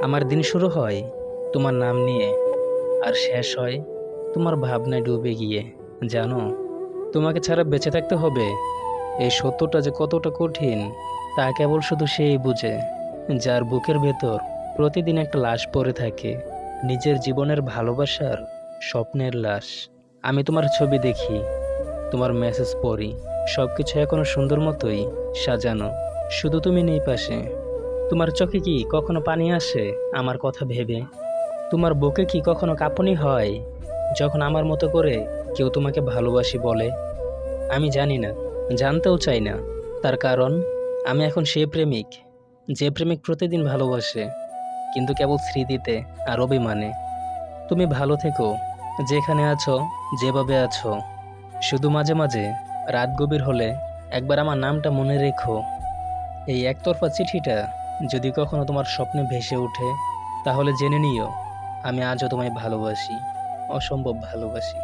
আমার দিন শুরু হয় তোমার নাম নিয়ে, আর শেষ হয় তোমার ভাবনায় ডুবে গিয়ে। জানো, তোমাকে ছাড়া বেঁচে থাকতে হবে, এই সত্যটা যে কতটা কঠিন তা কেবল শুধু সেই বুঝে, যার বুকের ভেতর প্রতিদিন একটা লাশ পড়ে থাকে, নিজের জীবনের ভালোবাসার স্বপ্নের লাশ। আমি তোমার ছবি দেখি, তোমার মেসেজ পড়ি, সবকিছু এখনো সুন্দর মতোই সাজানো, শুধু তুমি নেই পাশে। তোমার চোখে কি কখনো পানি আসে আমার কথা ভেবে? তোমার বুকে কি কখনো কাঁপুনি হয় যখন আমার মতো করে কেউ তোমাকে ভালোবাসি বলে? আমি জানি না, জানতেও চাই না। তার কারণ আমি এখন সেই প্রেমিক, যে প্রেমিক প্রতিদিন ভালোবাসে, কিন্তু কেবল স্মৃতিতে আর অভিমানে। তুমি ভালো থেকো, যেখানে আছো, যেভাবে আছো। শুধু মাঝে মাঝে রাত গভীর হলে একবার আমার নামটা মনে রেখো। এই একতরফা চিঠিটা যদি কখনো তোমার স্বপ্নে ভেসে ওঠে, তাহলে জেনে নিও আমি আজও তোমায় ভালোবাসি, অসম্ভব ভালোবাসি।